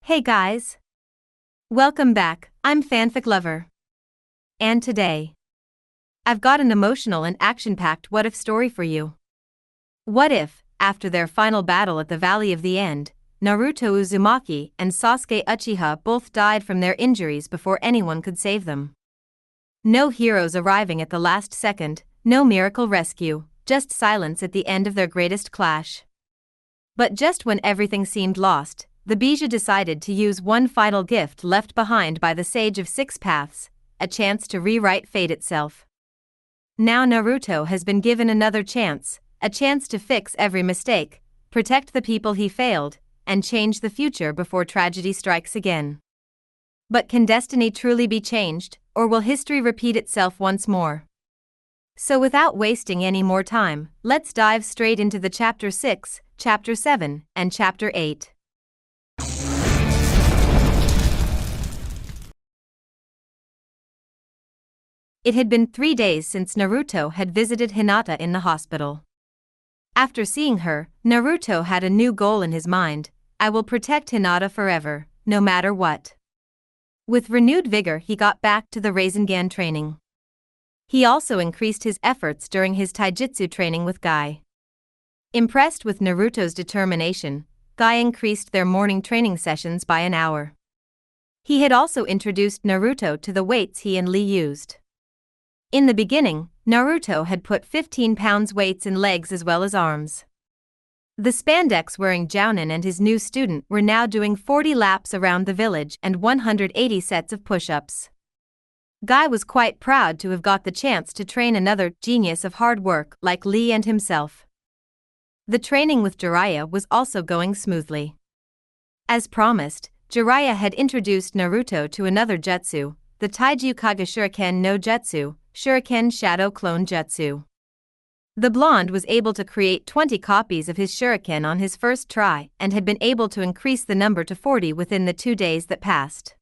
Hey guys! Welcome back, I'm Fanfic Lover. And today, I've got an emotional and action-packed what-if story for you. What if, after their final battle at the Valley of the End, Naruto Uzumaki and Sasuke Uchiha both died from their injuries before anyone could save them? No heroes arriving at the last second, no miracle rescue, just silence at the end of their greatest clash. But just when everything seemed lost, the Bijuu decided to use one final gift left behind by the Sage of Six Paths, a chance to rewrite fate itself. Now Naruto has been given another chance, a chance to fix every mistake, protect the people he failed, and change the future before tragedy strikes again. But can destiny truly be changed, or will history repeat itself once more? So without wasting any more time, let's dive straight into the Chapter 6, Chapter 7, and Chapter 8. It had been 3 days since Naruto had visited Hinata in the hospital. After seeing her, Naruto had a new goal in his mind: I will protect Hinata forever, no matter what. With renewed vigor he got back to the Rasengan training. He also increased his efforts during his taijutsu training with Guy. Impressed with Naruto's determination, Guy increased their morning training sessions by an hour. He had also introduced Naruto to the weights he and Lee used. In the beginning, Naruto had put 15 pounds weights in legs as well as arms. The spandex-wearing Jounin and his new student were now doing 40 laps around the village and 180 sets of push-ups. Guy was quite proud to have got the chance to train another genius of hard work like Lee and himself. The training with Jiraiya was also going smoothly. As promised, Jiraiya had introduced Naruto to another jutsu, the Taiju Kage Shuriken no Jutsu, Shuriken Shadow Clone Jutsu. The blonde was able to create 20 copies of his shuriken on his first try and had been able to increase the number to 40 within the 2 days that passed.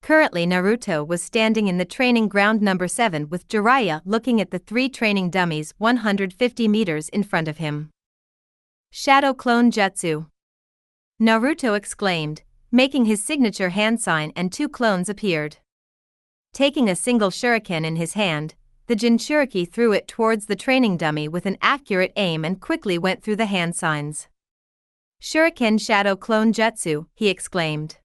Currently Naruto was standing in the training ground number 7 with Jiraiya looking at the 3 training dummies 150 meters in front of him. Shadow Clone Jutsu! Naruto exclaimed, making his signature hand sign, and 2 clones appeared. Taking a single shuriken in his hand, the Jinchuriki threw it towards the training dummy with an accurate aim and quickly went through the hand signs. Shuriken Shadow Clone Jutsu, he exclaimed.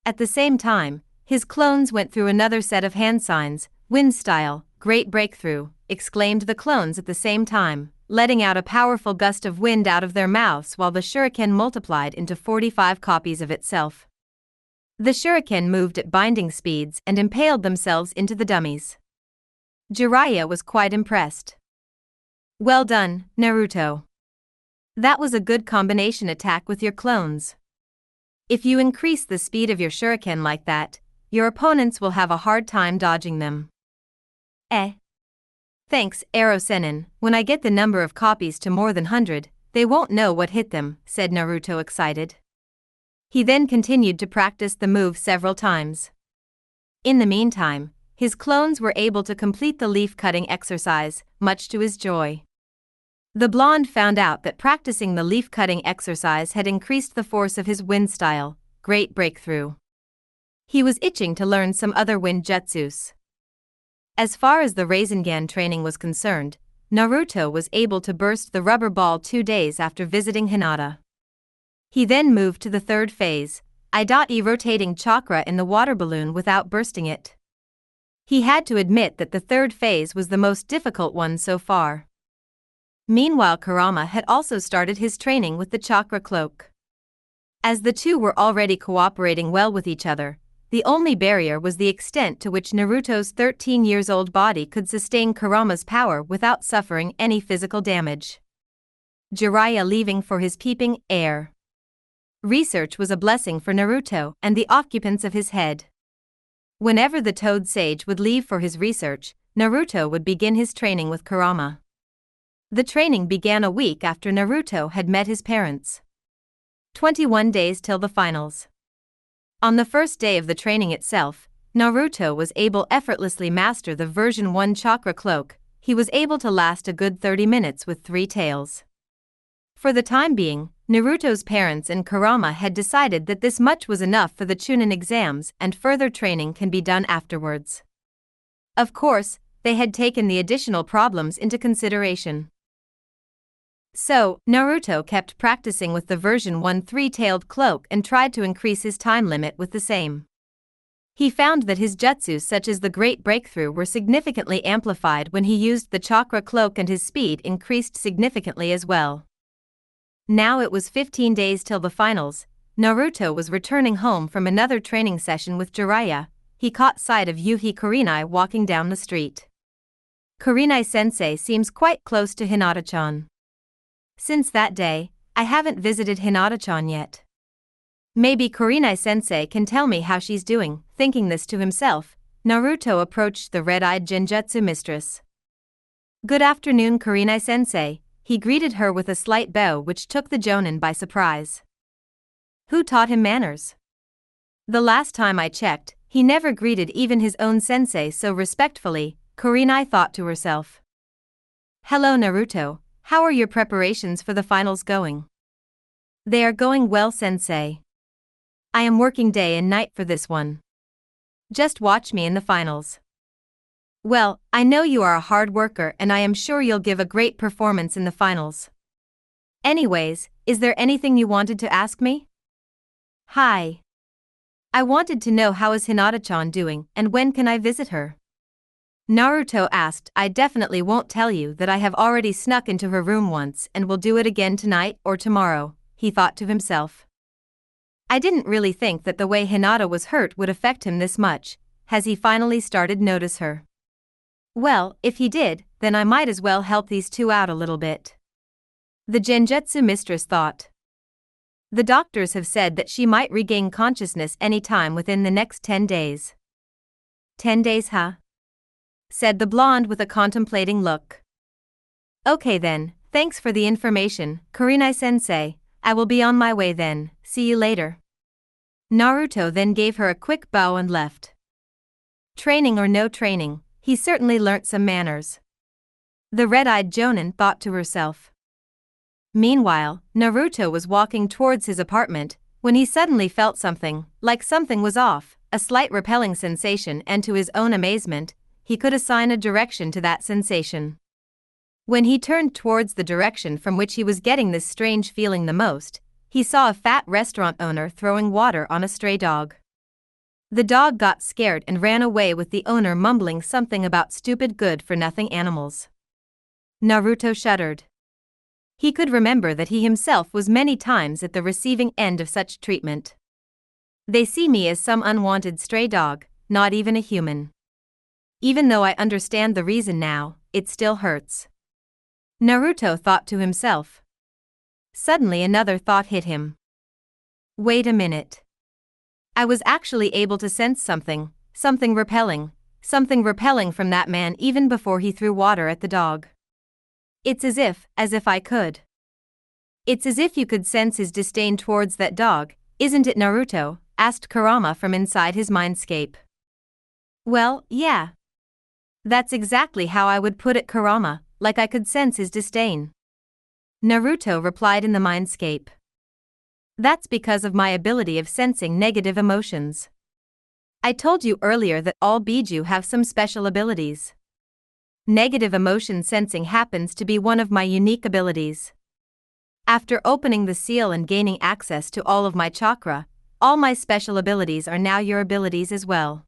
At the same time, his clones went through another set of hand signs. Wind style, great breakthrough, exclaimed the clones at the same time, letting out a powerful gust of wind out of their mouths while the shuriken multiplied into 45 copies of itself. The shuriken moved at binding speeds and impaled themselves into the dummies. Jiraiya was quite impressed. Well done, Naruto. That was a good combination attack with your clones. If you increase the speed of your shuriken like that, your opponents will have a hard time dodging them. Thanks, Arrow Sennin. When I get the number of copies to more than 100, they won't know what hit them, said Naruto excited. He then continued to practice the move several times. In the meantime, his clones were able to complete the leaf-cutting exercise, much to his joy. The blonde found out that practicing the leaf-cutting exercise had increased the force of his wind style, great breakthrough. He was itching to learn some other wind jutsus. As far as the Rasengan training was concerned, Naruto was able to burst the rubber ball 2 days after visiting Hinata. He then moved to the third phase, rotating chakra in the water balloon without bursting it. He had to admit that the third phase was the most difficult one so far. Meanwhile Kurama had also started his training with the chakra cloak. As the two were already cooperating well with each other, the only barrier was the extent to which Naruto's 13-years-old body could sustain Kurama's power without suffering any physical damage. Jiraiya leaving for his peeping air. Research was a blessing for Naruto and the occupants of his head. Whenever the Toad Sage would leave for his research, Naruto would begin his training with Kurama. The training began a week after Naruto had met his parents. 21 days till the finals. On the first day of the training itself, Naruto was able to effortlessly master the version 1 chakra cloak. He was able to last a good 30 minutes with 3 tails. For the time being, Naruto's parents and Kurama had decided that this much was enough for the Chunin exams and further training can be done afterwards. Of course, they had taken the additional problems into consideration. So, Naruto kept practicing with the version 1 three-tailed cloak and tried to increase his time limit with the same. He found that his jutsus such as the Great Breakthrough were significantly amplified when he used the chakra cloak and his speed increased significantly as well. Now it was 15 days till the finals. Naruto was returning home from another training session with Jiraiya. He caught sight of Yuhi Kurenai walking down the street. Kurenai-sensei seems quite close to Hinata-chan. Since that day, I haven't visited Hinata-chan yet. Maybe Kurenai-sensei can tell me how she's doing. Thinking this to himself, Naruto approached the red-eyed genjutsu mistress. Good afternoon, Kurenai-sensei. He greeted her with a slight bow which took the jonin by surprise. Who taught him manners? The last time I checked, he never greeted even his own sensei so respectfully, Kurenai thought to herself. Hello Naruto, how are your preparations for the finals going? They are going well, sensei. I am working day and night for this one. Just watch me in the finals. Well, I know you are a hard worker and I am sure you'll give a great performance in the finals. Anyways, is there anything you wanted to ask me? Hi. I wanted to know how is Hinata-chan doing and when can I visit her? Naruto asked. I definitely won't tell you that I have already snuck into her room once and will do it again tonight or tomorrow, he thought to himself. I didn't really think that the way Hinata was hurt would affect him this much. Has he finally started to notice her? Well, if he did, then I might as well help these two out a little bit. The genjutsu mistress thought. The doctors have said that she might regain consciousness any time within the next 10 days. 10 days, huh? Said the blonde with a contemplating look. Okay then, thanks for the information, Kurenai-sensei. I will be on my way then, see you later. Naruto then gave her a quick bow and left. Training or no training, he certainly learnt some manners. The red-eyed jonin thought to herself. Meanwhile, Naruto was walking towards his apartment, when he suddenly felt something, like something was off, a slight repelling sensation, and to his own amazement, he could assign a direction to that sensation. When he turned towards the direction from which he was getting this strange feeling the most, he saw a fat restaurant owner throwing water on a stray dog. The dog got scared and ran away with the owner mumbling something about stupid good-for-nothing animals. Naruto shuddered. He could remember that he himself was many times at the receiving end of such treatment. They see me as some unwanted stray dog, not even a human. Even though I understand the reason now, it still hurts. Naruto thought to himself. Suddenly another thought hit him. Wait a minute. I was actually able to sense something repelling from that man even before he threw water at the dog. It's as if I could. It's as if you could sense his disdain towards that dog, isn't it, Naruto? Asked Kurama from inside his mindscape. Well, yeah. That's exactly how I would put it, Kurama, like I could sense his disdain. Naruto replied in the mindscape. That's because of my ability of sensing negative emotions. I told you earlier that all Bijuu have some special abilities. Negative emotion sensing happens to be one of my unique abilities. After opening the seal and gaining access to all of my chakra, all my special abilities are now your abilities as well.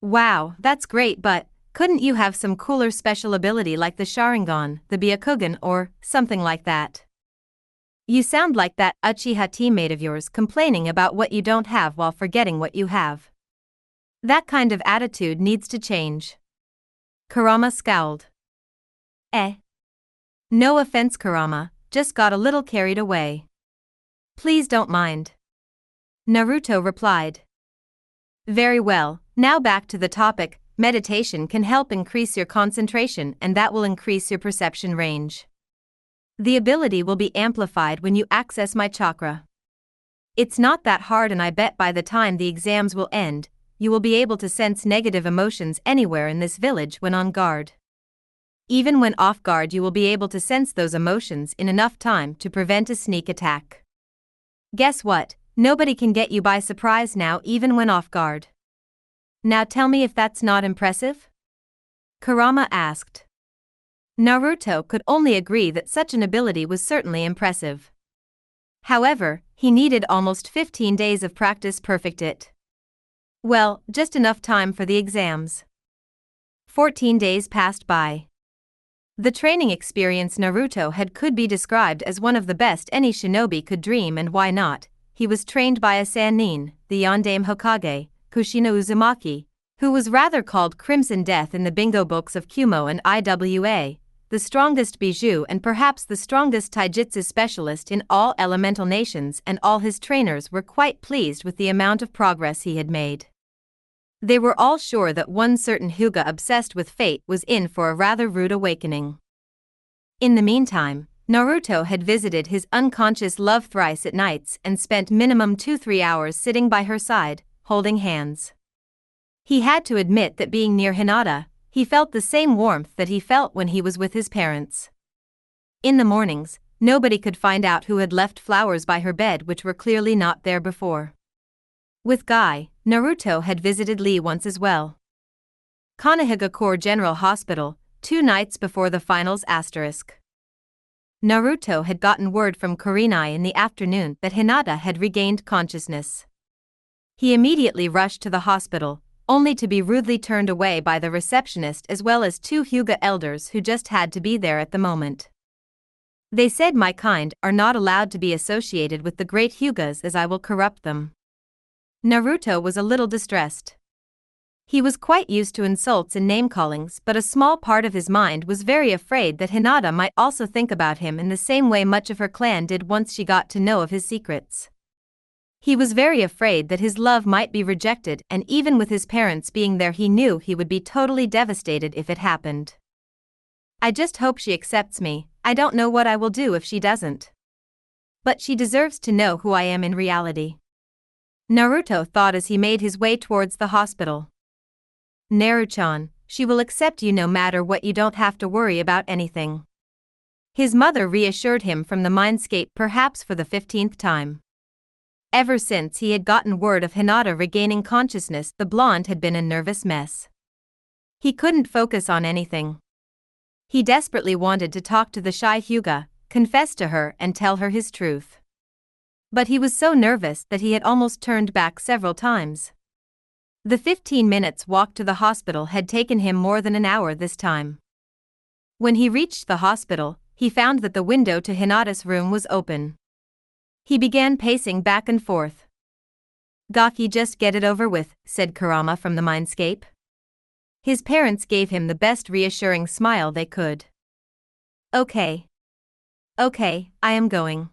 Wow, that's great, but couldn't you have some cooler special ability like the Sharingan, the Byakugan, or something like that? You sound like that Uchiha teammate of yours complaining about what you don't have while forgetting what you have. That kind of attitude needs to change. Kurama scowled. No offense, Kurama, just got a little carried away. Please don't mind. Naruto replied. Very well, now back to the topic. Meditation can help increase your concentration and that will increase your perception range. The ability will be amplified when you access my chakra. It's not that hard and I bet by the time the exams will end, you will be able to sense negative emotions anywhere in this village when on guard. Even when off guard, you will be able to sense those emotions in enough time to prevent a sneak attack. Guess what? Nobody can get you by surprise now, even when off guard. Now tell me if that's not impressive? Kurama asked. Naruto could only agree that such an ability was certainly impressive. However, he needed almost 15 days of practice perfect it. Well, just enough time for the exams. 14 days passed by. The training experience Naruto had could be described as one of the best any shinobi could dream, and why not? He was trained by a Sannin, the Yondaime Hokage, Kushina Uzumaki, who was rather called Crimson Death in the bingo books of Kumo and IWA, the strongest Bijuu and perhaps the strongest taijutsu specialist in all elemental nations, and all his trainers were quite pleased with the amount of progress he had made. They were all sure that one certain Hyuga obsessed with fate was in for a rather rude awakening. In the meantime, Naruto had visited his unconscious love thrice at nights and spent minimum 2-3 hours sitting by her side, holding hands. He had to admit that being near Hinata, he felt the same warmth that he felt when he was with his parents. In the mornings, nobody could find out who had left flowers by her bed which were clearly not there before. With Guy, Naruto had visited Lee once as well. Kanehagakure General Hospital, 2 nights before the finals asterisk. Naruto had gotten word from Kurenai in the afternoon that Hinata had regained consciousness. He immediately rushed to the hospital, only to be rudely turned away by the receptionist as well as 2 Hyuga elders who just had to be there at the moment. They said my kind are not allowed to be associated with the great Hyugas as I will corrupt them. Naruto was a little distressed. He was quite used to insults and name-callings, but a small part of his mind was very afraid that Hinata might also think about him in the same way much of her clan did once she got to know of his secrets. He was very afraid that his love might be rejected, and even with his parents being there he knew he would be totally devastated if it happened. I just hope she accepts me. I don't know what I will do if she doesn't. But she deserves to know who I am in reality. Naruto thought as he made his way towards the hospital. Naru-chan, she will accept you no matter what, you don't have to worry about anything. His mother reassured him from the mindscape, perhaps for the 15th time. Ever since he had gotten word of Hinata regaining consciousness, the blonde had been a nervous mess. He couldn't focus on anything. He desperately wanted to talk to the shy Hyuga, confess to her and tell her his truth. But he was so nervous that he had almost turned back several times. The 15 minutes walk to the hospital had taken him more than an hour this time. When he reached the hospital, he found that the window to Hinata's room was open. He began pacing back and forth. Gaki, just get it over with, said Kurama from the mindscape. His parents gave him the best reassuring smile they could. Okay. Okay, I am going.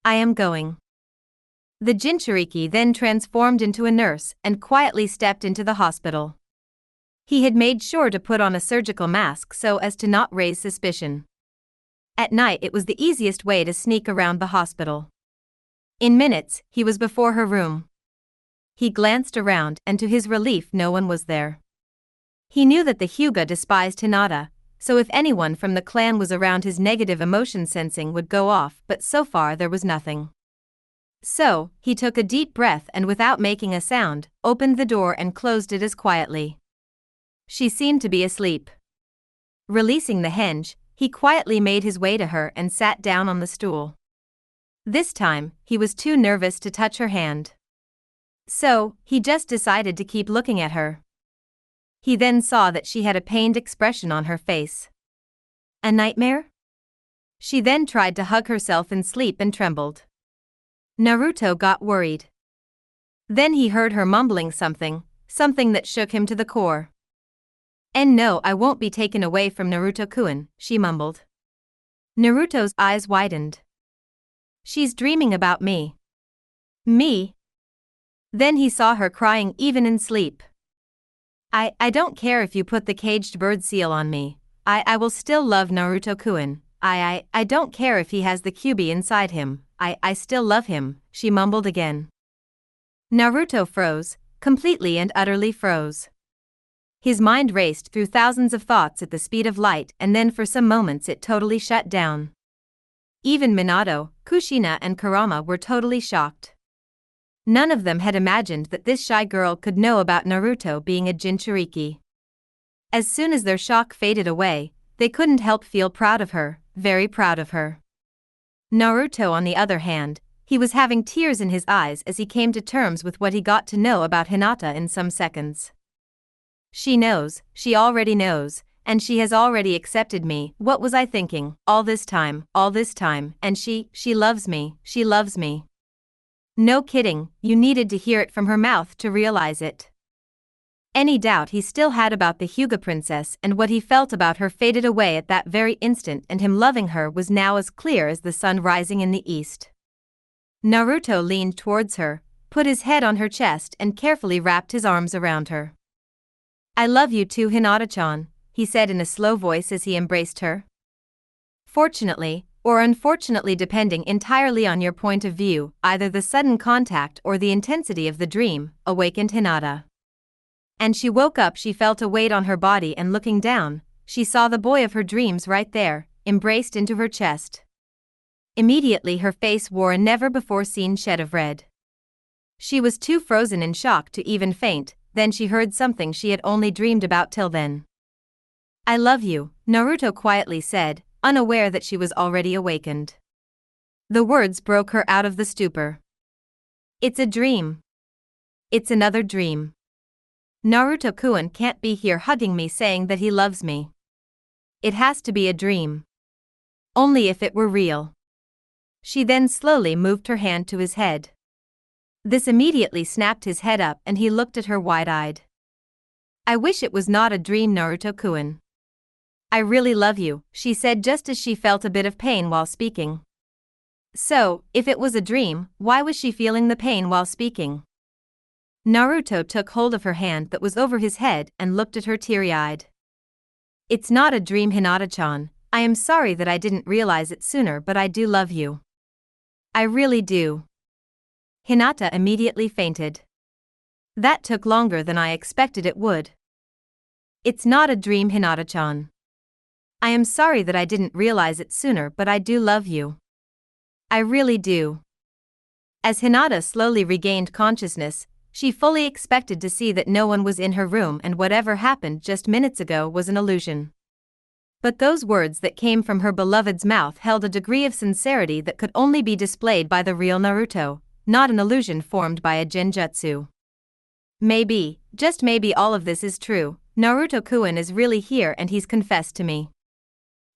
I am going. The Jinchuriki then transformed into a nurse and quietly stepped into the hospital. He had made sure to put on a surgical mask so as to not raise suspicion. At night it was the easiest way to sneak around the hospital. In minutes, he was before her room. He glanced around and to his relief no one was there. He knew that the Hyuga despised Hinata, so if anyone from the clan was around his negative emotion sensing would go off, but so far there was nothing. So, he took a deep breath and without making a sound, opened the door and closed it as quietly. She seemed to be asleep. Releasing the hinge, he quietly made his way to her and sat down on the stool. This time, he was too nervous to touch her hand. So, he just decided to keep looking at her. He then saw that she had a pained expression on her face. A nightmare? She then tried to hug herself in sleep and trembled. Naruto got worried. Then he heard her mumbling something that shook him to the core. And no, I won't be taken away from Naruto-kun, she mumbled. Naruto's eyes widened. She's dreaming about me. Me? Then he saw her crying even in sleep. I don't care if you put the caged bird seal on me. I will still love Naruto-kun. I don't care if he has the Kyuubi inside him. I still love him, she mumbled again. Naruto froze, completely and utterly froze. His mind raced through thousands of thoughts at the speed of light, and then for some moments it totally shut down. Even Minato, Kushina and Kurama were totally shocked. None of them had imagined that this shy girl could know about Naruto being a Jinchuriki. As soon as their shock faded away, they couldn't help feel proud of her, very proud of her. Naruto, on the other hand, he was having tears in his eyes as he came to terms with what he got to know about Hinata in some seconds. She knows, she already knows, and she has already accepted me. What was I thinking, all this time, and she loves me, she loves me. No kidding, you needed to hear it from her mouth to realize it. Any doubt he still had about the Hyuga princess and what he felt about her faded away at that very instant, and him loving her was now as clear as the sun rising in the east. Naruto leaned towards her, put his head on her chest and carefully wrapped his arms around her. I love you too, Hinata-chan, he said in a slow voice as he embraced her. Fortunately, or unfortunately depending entirely on your point of view, either the sudden contact or the intensity of the dream awakened Hinata. And she woke up. She felt a weight on her body, and looking down, she saw the boy of her dreams right there, embraced into her chest. Immediately her face wore a never-before-seen shed of red. She was too frozen in shock to even faint. Then she heard something she had only dreamed about till then. I love you, Naruto quietly said, unaware that she was already awakened. The words broke her out of the stupor. It's a dream. It's another dream. Naruto-kun can't be here hugging me saying that he loves me. It has to be a dream. Only if it were real. She then slowly moved her hand to his head. This immediately snapped his head up and he looked at her wide-eyed. I wish it was not a dream, Naruto-kun. I really love you, she said just as she felt a bit of pain while speaking. So, if it was a dream, why was she feeling the pain while speaking? Naruto took hold of her hand that was over his head and looked at her teary-eyed. It's not a dream, Hinata-chan. I am sorry that I didn't realize it sooner, but I do love you. I really do. Hinata immediately fainted. That took longer than I expected it would. It's not a dream, Hinata-chan. I am sorry that I didn't realize it sooner, but I do love you. I really do. As Hinata slowly regained consciousness, she fully expected to see that no one was in her room and whatever happened just minutes ago was an illusion. But those words that came from her beloved's mouth held a degree of sincerity that could only be displayed by the real Naruto, not an illusion formed by a genjutsu. Maybe, just maybe all of this is true. Naruto-kun is really here and he's confessed to me.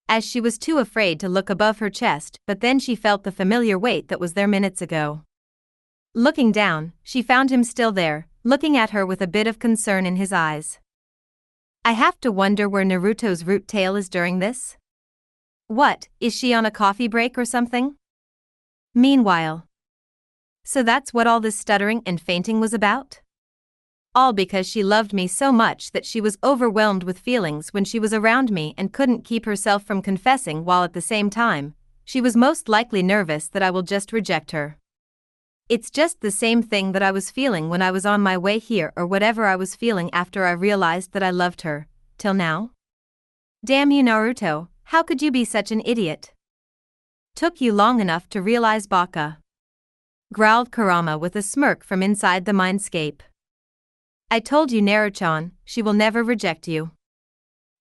As she was too afraid to look above her chest, but then she felt the familiar weight that was there minutes ago. Looking down, she found him still there, looking at her with a bit of concern in his eyes. I have to wonder where Naruto's root tail is during this. What, is she on a coffee break or something? Meanwhile. So that's what all this stuttering and fainting was about? All because she loved me so much that she was overwhelmed with feelings when she was around me and couldn't keep herself from confessing, while at the same time, she was most likely nervous that I will just reject her. It's just the same thing that I was feeling when I was on my way here, or whatever I was feeling after I realized that I loved her, till now. Damn you, Naruto, how could you be such an idiot? Took you long enough to realize, baka, growled Kurama with a smirk from inside the mindscape. I told you, Naru-chan, she will never reject you.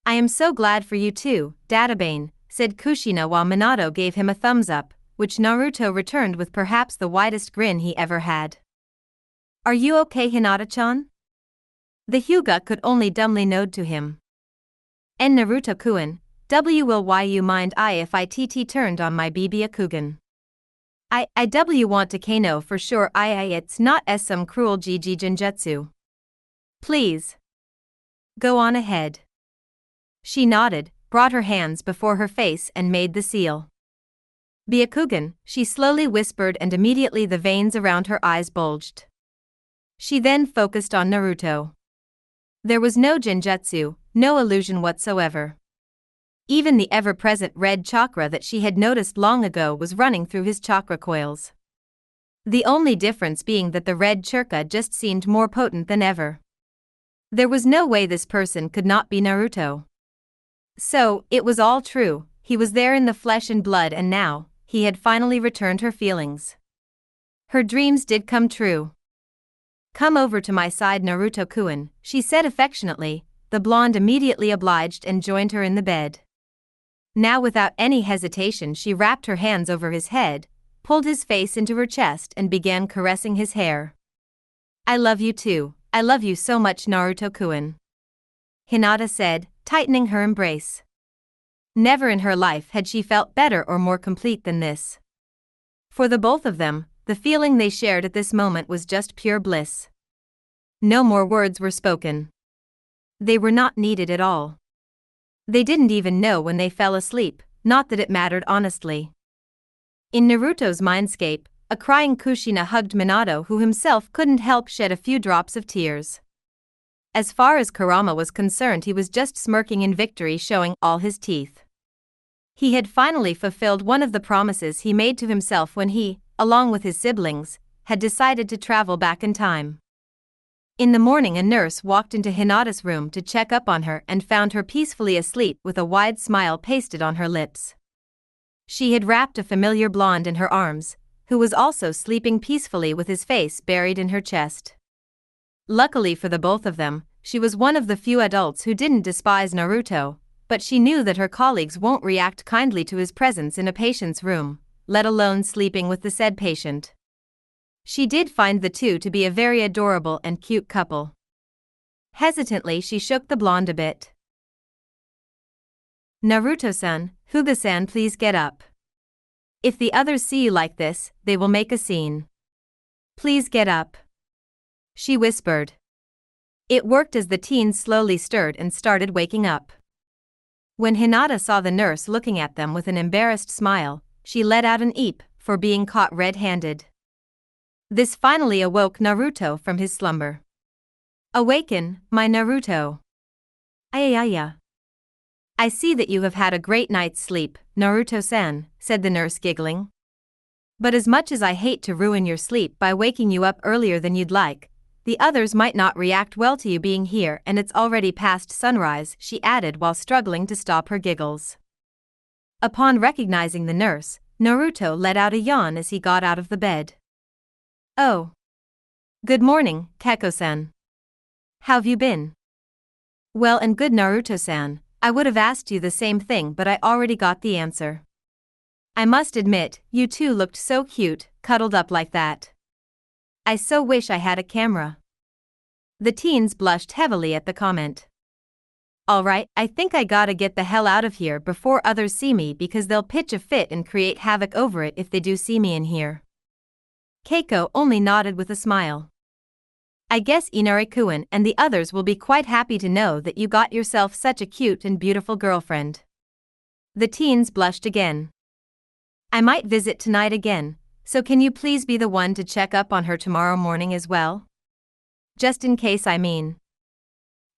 I am so glad for you too, Databane, said Kushina while Minato gave him a thumbs up, which Naruto returned with perhaps the widest grin he ever had. Are you okay, Hinata-chan? The Hyuga could only dumbly nod to him. And Naruto-kun, will you mind if I turned on my Byakugan? I want to Kano for sure. It's not as some cruel GG genjutsu. Please. Go on ahead. She nodded, brought her hands before her face and made the seal. Byakugan, she slowly whispered, and immediately the veins around her eyes bulged. She then focused on Naruto. There was no genjutsu, no illusion whatsoever. Even the ever-present red chakra that she had noticed long ago was running through his chakra coils. The only difference being that the red chakra just seemed more potent than ever. There was no way this person could not be Naruto. So, it was all true, he was there in the flesh and blood, and now, he had finally returned her feelings. Her dreams did come true. "Come over to my side, Naruto-kun," she said affectionately. The blonde immediately obliged and joined her in the bed. Now without any hesitation she wrapped her hands over his head, pulled his face into her chest and began caressing his hair. "I love you too, I love you so much, Naruto-kun," Hinata said, tightening her embrace. Never in her life had she felt better or more complete than this. For the both of them, the feeling they shared at this moment was just pure bliss. No more words were spoken. They were not needed at all. They didn't even know when they fell asleep, not that it mattered honestly. In Naruto's mindscape, a crying Kushina hugged Minato, who himself couldn't help shed a few drops of tears. As far as Kurama was concerned, he was just smirking in victory, showing all his teeth. He had finally fulfilled one of the promises he made to himself when he, along with his siblings, had decided to travel back in time. In the morning, a nurse walked into Hinata's room to check up on her and found her peacefully asleep with a wide smile pasted on her lips. She had wrapped a familiar blonde in her arms, who was also sleeping peacefully with his face buried in her chest. Luckily for the both of them, she was one of the few adults who didn't despise Naruto, but she knew that her colleagues won't react kindly to his presence in a patient's room, let alone sleeping with the said patient. She did find the two to be a very adorable and cute couple. Hesitantly she shook the blonde a bit. "Naruto-san, Hyuga-san, please get up. If the others see you like this, they will make a scene. Please get up," she whispered. It worked as the teens slowly stirred and started waking up. When Hinata saw the nurse looking at them with an embarrassed smile, she let out an eep for being caught red-handed. This finally awoke Naruto from his slumber. "Awaken, my Naruto." "Ayaya. I see that you have had a great night's sleep, Naruto-san," said the nurse, giggling. "But as much as I hate to ruin your sleep by waking you up earlier than you'd like, the others might not react well to you being here, and it's already past sunrise," she added while struggling to stop her giggles. Upon recognizing the nurse, Naruto let out a yawn as he got out of the bed. "Oh. Good morning, Keko-san. How've you been?" "Well and good, Naruto-san. I would have asked you the same thing, but I already got the answer. I must admit, you two looked so cute, cuddled up like that. I so wish I had a camera." The teens blushed heavily at the comment. "Alright, I think I gotta get the hell out of here before others see me, because they'll pitch a fit and create havoc over it if they do see me in here." Keiko only nodded with a smile. "I guess Inari-kun and the others will be quite happy to know that you got yourself such a cute and beautiful girlfriend." The teens blushed again. "I might visit tonight again, so can you please be the one to check up on her tomorrow morning as well? Just in case, I mean."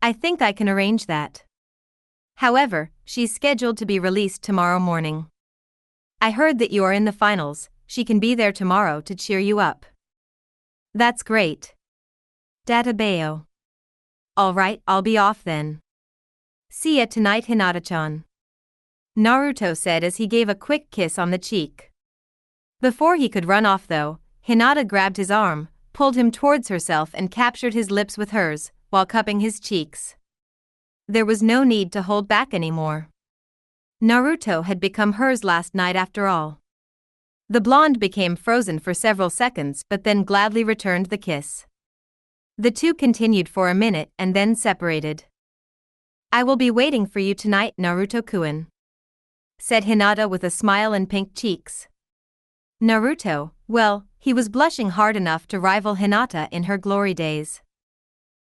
"I think I can arrange that. However, she's scheduled to be released tomorrow morning. I heard that you are in the finals. She can be there tomorrow to cheer you up." "That's great. Databeo. Alright, I'll be off then. See ya tonight, Hinata-chan," Naruto said as he gave a quick kiss on the cheek. Before he could run off though, Hinata grabbed his arm, pulled him towards herself and captured his lips with hers, while cupping his cheeks. There was no need to hold back anymore. Naruto had become hers last night after all. The blonde became frozen for several seconds but then gladly returned the kiss. The two continued for a minute and then separated. "I will be waiting for you tonight, Naruto-kun," said Hinata with a smile and pink cheeks. Naruto, well, he was blushing hard enough to rival Hinata in her glory days.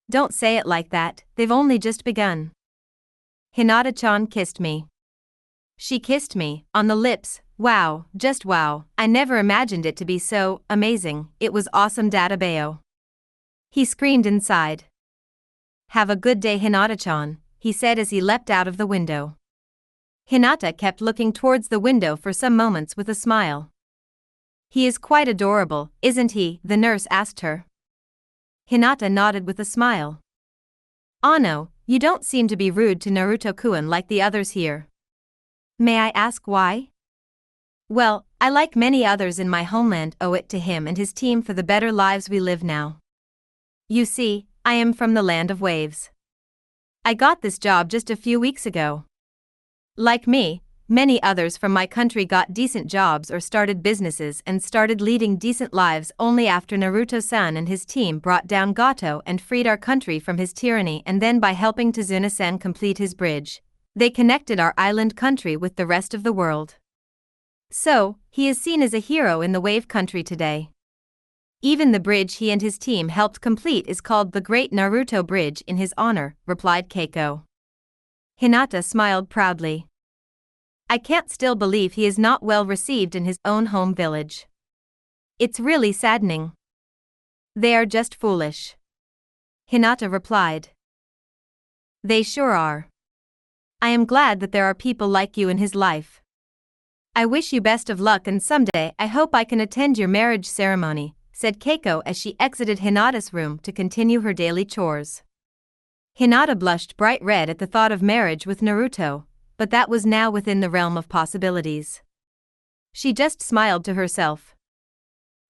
"Don't say it like that, they've only just begun." "Hinata-chan kissed me. She kissed me, on the lips, wow, just wow, I never imagined it to be so amazing, it was awesome, Databeo," he screamed inside. "Have a good day, Hinata-chan," he said as he leapt out of the window. Hinata kept looking towards the window for some moments with a smile. "He is quite adorable, isn't he?" the nurse asked her. Hinata nodded with a smile. no, you don't seem to be rude to Naruto-kun like the others here. May I ask why? Well, I like many others in my homeland owe it to him and his team for the better lives we live now. You see, I am from the land of waves. I got this job just a few weeks ago. Like me, many others from my country got decent jobs or started businesses and started leading decent lives only after Naruto-san and his team brought down Gato and freed our country from his tyranny, and then by helping Tazuna-san complete his bridge, they connected our island country with the rest of the world. So, he is seen as a hero in the wave country today. Even the bridge he and his team helped complete is called the Great Naruto Bridge in his honor, replied Keiko. Hinata smiled proudly. I can't still believe he is not well received in his own home village. It's really saddening. They are just foolish. Hinata replied. They sure are. I am glad that there are people like you in his life. I wish you best of luck, and someday I hope I can attend your marriage ceremony, said Keiko as she exited Hinata's room to continue her daily chores. Hinata blushed bright red at the thought of marriage with Naruto, but that was now within the realm of possibilities. She just smiled to herself.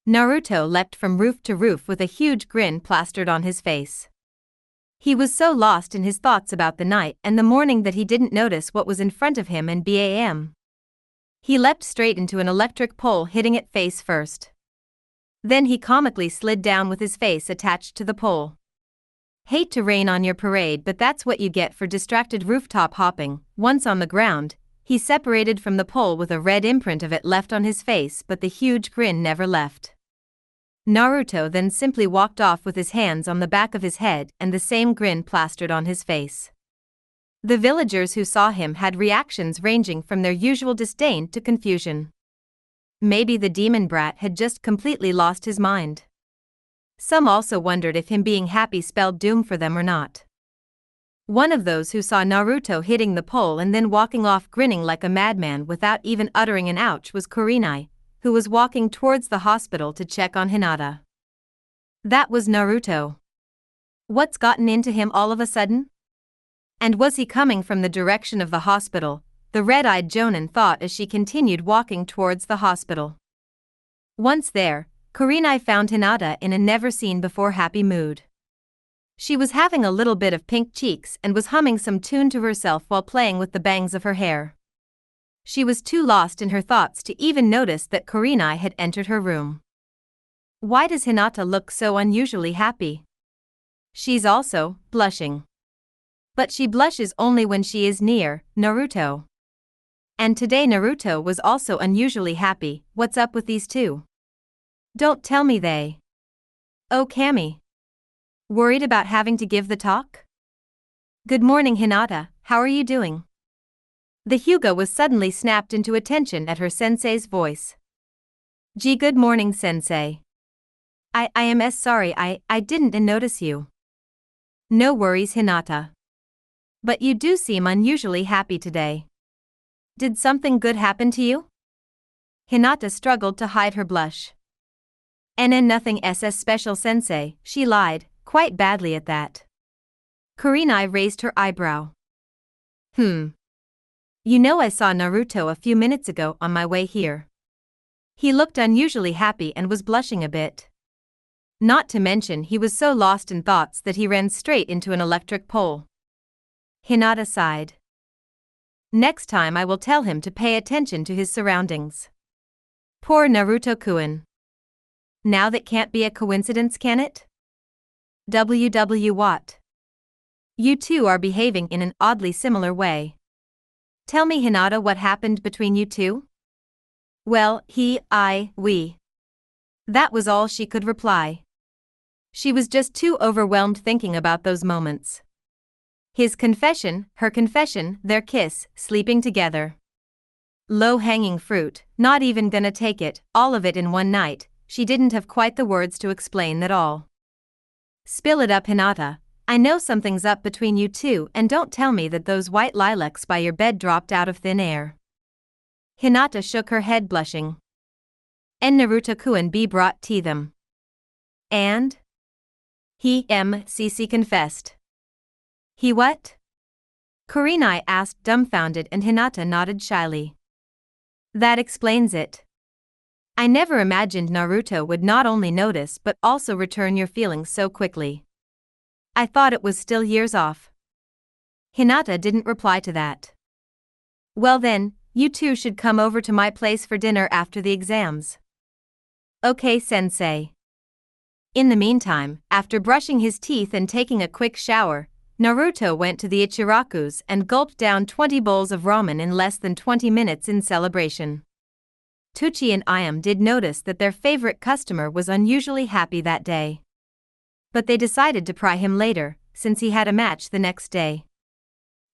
Naruto leapt from roof to roof with a huge grin plastered on his face. He was so lost in his thoughts about the night and the morning that he didn't notice what was in front of him and bam. He leapt straight into an electric pole, hitting it face first. Then he comically slid down with his face attached to the pole. Hate to rain on your parade, but that's what you get for distracted rooftop hopping. Once on the ground, he separated from the pole with a red imprint of it left on his face, but the huge grin never left. Naruto then simply walked off with his hands on the back of his head and the same grin plastered on his face. The villagers who saw him had reactions ranging from their usual disdain to confusion. Maybe the demon brat had just completely lost his mind. Some also wondered if him being happy spelled doom for them or not. One of those who saw Naruto hitting the pole and then walking off grinning like a madman without even uttering an ouch was Kurenai, who was walking towards the hospital to check on Hinata. That was Naruto. What's gotten into him all of a sudden? And was he coming from the direction of the hospital? The red-eyed Jonin thought as she continued walking towards the hospital. Once there, Kurenai found Hinata in a never-seen-before happy mood. She was having a little bit of pink cheeks and was humming some tune to herself while playing with the bangs of her hair. She was too lost in her thoughts to even notice that Kurenai had entered her room. Why does Hinata look so unusually happy? She's also blushing. But she blushes only when she is near Naruto. And today Naruto was also unusually happy. What's up with these two? Don't tell me they. Oh, Kami. Worried about having to give the talk? Good morning, Hinata, how are you doing? The Hyuga was suddenly snapped into attention at her sensei's voice. Gee, good morning, sensei. I am sorry, I didn't notice you. No worries, Hinata. But you do seem unusually happy today. Did something good happen to you? Hinata struggled to hide her blush. Nothing SS special, sensei, she lied, quite badly at that. Kurenai raised her eyebrow. You know, I saw Naruto a few minutes ago on my way here. He looked unusually happy and was blushing a bit. Not to mention he was so lost in thoughts that he ran straight into an electric pole. Hinata sighed. Next time I will tell him to pay attention to his surroundings. Poor Naruto-kun. Now that can't be a coincidence, can it? What? You two are behaving in an oddly similar way. Tell me, Hinata, what happened between you two? Well, we. That was all she could reply. She was just too overwhelmed thinking about those moments. His confession, her confession, their kiss, sleeping together. Low-hanging fruit, not even gonna take it, all of it in one night. She didn't have quite the words to explain that all. Spill it up, Hinata. I know something's up between you two, and don't tell me that those white lilacs by your bed dropped out of thin air. Hinata shook her head, blushing. And Naruto-kun be brought tea them. And? He, CC confessed. He what? Kurenai asked dumbfounded and Hinata nodded shyly. That explains it. I never imagined Naruto would not only notice but also return your feelings so quickly. I thought it was still years off. Hinata didn't reply to that. Well then, you two should come over to my place for dinner after the exams. Okay, sensei. In the meantime, after brushing his teeth and taking a quick shower, Naruto went to the Ichiraku's and gulped down 20 bowls of ramen in less than 20 minutes in celebration. Tucci and Ayam did notice that their favorite customer was unusually happy that day. But they decided to pry him later, since he had a match the next day.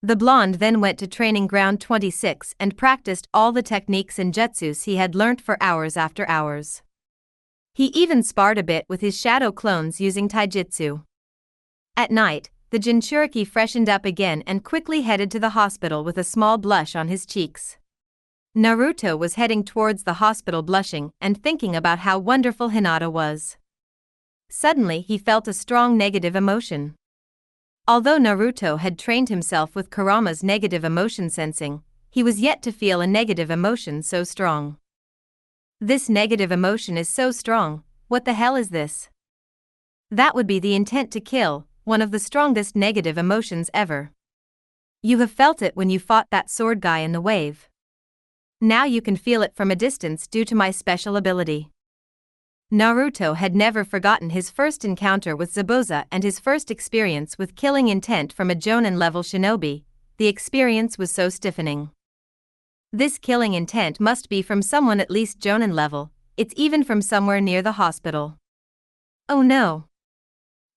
The blonde then went to training ground 26 and practiced all the techniques and jutsus he had learnt for hours after hours. He even sparred a bit with his shadow clones using taijutsu. At night, the Jinchuriki freshened up again and quickly headed to the hospital with a small blush on his cheeks. Naruto was heading towards the hospital blushing and thinking about how wonderful Hinata was. Suddenly he felt a strong negative emotion. Although Naruto had trained himself with Kurama's negative emotion sensing, he was yet to feel a negative emotion so strong. This negative emotion is so strong, what the hell is this? That would be the intent to kill, one of the strongest negative emotions ever. You have felt it when you fought that sword guy in the wave. Now you can feel it from a distance due to my special ability. Naruto had never forgotten his first encounter with Zabuza and his first experience with killing intent from a Jonin-level shinobi. The experience was so stiffening. This killing intent must be from someone at least Jonin level, it's even from somewhere near the hospital. Oh no!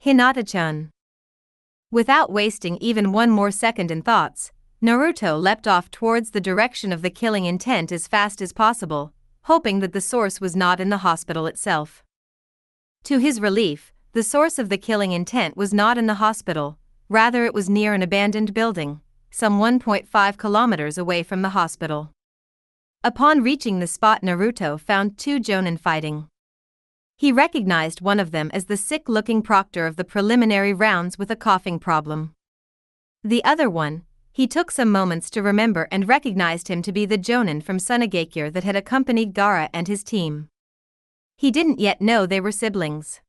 Hinata-chan. Without wasting even one more second in thoughts, Naruto leapt off towards the direction of the killing intent as fast as possible, hoping that the source was not in the hospital itself. To his relief, the source of the killing intent was not in the hospital, rather it was near an abandoned building, some 1.5 kilometers away from the hospital. Upon reaching the spot, Naruto found two Jonin fighting. He recognized one of them as the sick-looking proctor of the preliminary rounds with a coughing problem. The other one, he took some moments to remember and recognized him to be the Jonin from Sunagakure that had accompanied Gaara and his team. He didn't yet know they were siblings.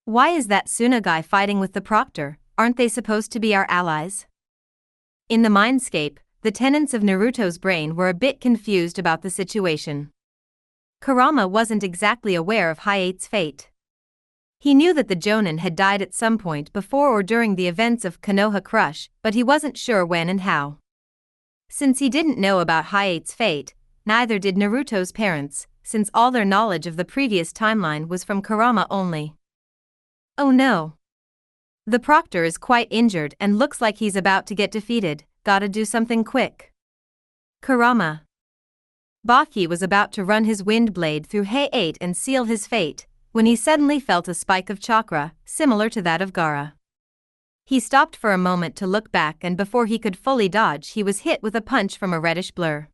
Why is that Suna guy fighting with the proctor? Aren't they supposed to be our allies? In the mindscape, the tenants of Naruto's brain were a bit confused about the situation. Kurama wasn't exactly aware of Hiate's fate. He knew that the Jonin had died at some point before or during the events of Konoha Crush, but he wasn't sure when and how. Since he didn't know about Hiate's fate, neither did Naruto's parents, since all their knowledge of the previous timeline was from Kurama only. Oh no! The proctor is quite injured and looks like he's about to get defeated, gotta do something quick. Kurama. Baki was about to run his wind blade through Hayate and seal his fate, when he suddenly felt a spike of chakra, similar to that of Gaara. He stopped for a moment to look back, and before he could fully dodge he was hit with a punch from a reddish blur.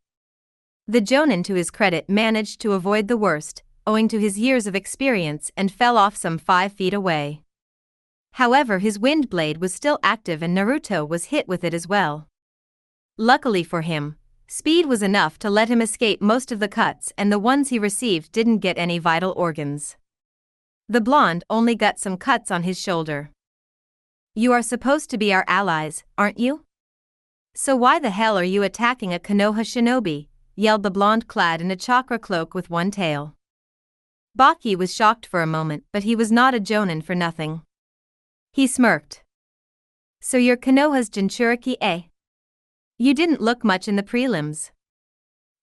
The Jonin, to his credit, managed to avoid the worst, owing to his years of experience, and fell off some 5 feet away. However, his wind blade was still active and Naruto was hit with it as well. Luckily for him, speed was enough to let him escape most of the cuts, and the ones he received didn't get any vital organs. The blonde only got some cuts on his shoulder. You are supposed to be our allies, aren't you? So why the hell are you attacking a Konoha shinobi? Yelled the blonde clad in a chakra cloak with one tail. Baki was shocked for a moment, but he was not a Jonin for nothing. He smirked. So you're Konoha's Jinchuriki, eh? You didn't look much in the prelims.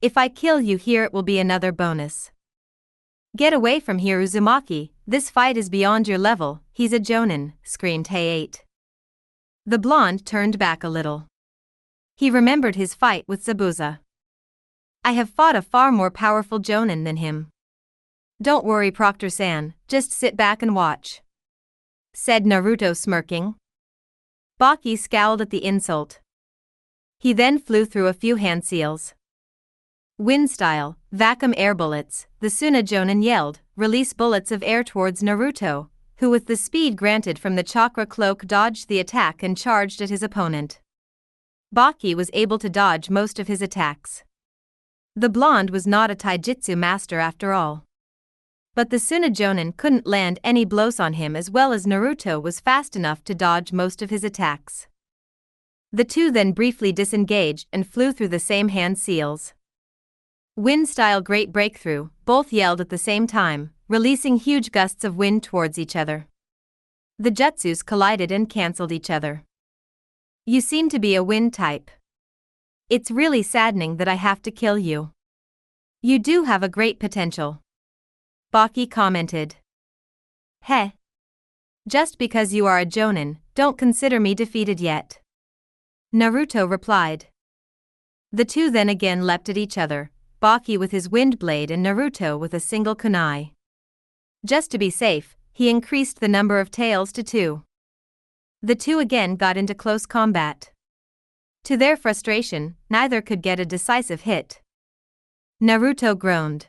If I kill you here, it will be another bonus. Get away from here, Uzumaki, this fight is beyond your level, he's a Jonin, screamed Hayate. The blonde turned back a little. He remembered his fight with Zabuza. I have fought a far more powerful Jonin than him. Don't worry, Proctor-san, just sit back and watch, said Naruto, smirking. Baki scowled at the insult. He then flew through a few hand seals. Wind style, vacuum air bullets, the Suna Jonin yelled, release bullets of air towards Naruto, who with the speed granted from the chakra cloak dodged the attack and charged at his opponent. Baki was able to dodge most of his attacks. The blonde was not a taijutsu master after all. But the Suna Jonin couldn't land any blows on him, as well as Naruto was fast enough to dodge most of his attacks. The two then briefly disengaged and flew through the same hand seals. Wind-style great breakthrough, both yelled at the same time, releasing huge gusts of wind towards each other. The jutsus collided and cancelled each other. You seem to be a wind type. It's really saddening that I have to kill you. You do have a great potential. Baki commented. Heh. Just because you are a Jonin, don't consider me defeated yet. Naruto replied. The two then again leapt at each other, Baki with his wind blade and Naruto with a single kunai. Just to be safe, he increased the number of tails to 2. The two again got into close combat. To their frustration, neither could get a decisive hit. Naruto groaned.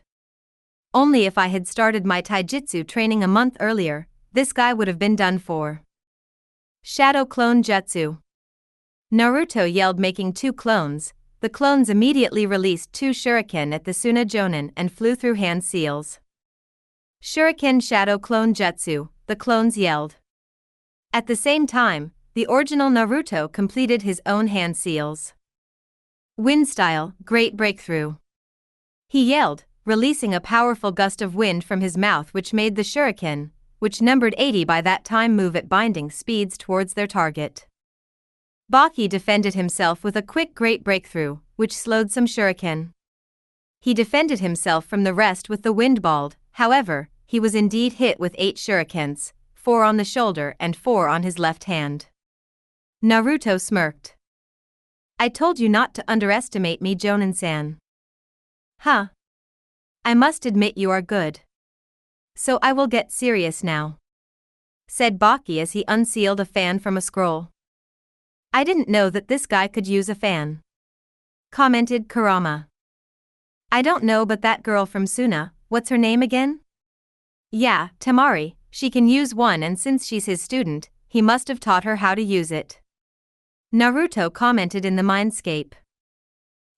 Only if I had started my taijutsu training a month earlier, this guy would have been done for. Shadow Clone Jutsu. Naruto yelled, making 2 clones. The clones immediately released 2 shuriken at the Suna Jonin and flew through hand seals. Shuriken Shadow Clone Jutsu, the clones yelled. At the same time, the original Naruto completed his own hand seals. Wind style, great breakthrough. He yelled, releasing a powerful gust of wind from his mouth which made the shuriken, which numbered 80 by that time, move at binding speeds towards their target. Baki defended himself with a quick great breakthrough, which slowed some shuriken. He defended himself from the rest with the wind balled, however, he was indeed hit with 8 shurikens, 4 on the shoulder and 4 on his left hand. Naruto smirked. I told you not to underestimate me, Jonin-san. Huh. I must admit you are good. So I will get serious now, said Baki as he unsealed a fan from a scroll. I didn't know that this guy could use a fan, commented Kurama. I don't know, but that girl from Suna, what's her name again? Yeah, Temari, she can use one, and since she's his student, he must have taught her how to use it. Naruto commented in the mindscape.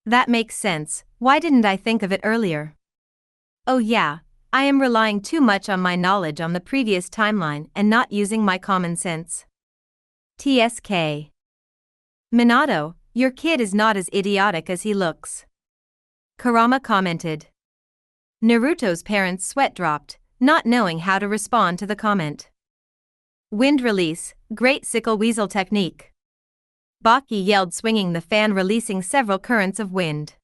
That makes sense, why didn't I think of it earlier? Oh yeah, I am relying too much on my knowledge on the previous timeline and not using my common sense. TSK. Minato, your kid is not as idiotic as he looks, Kurama commented. Naruto's parents' sweat dropped, not knowing how to respond to the comment. Wind release, great sickle weasel technique. Baki yelled, swinging the fan, releasing several currents of wind.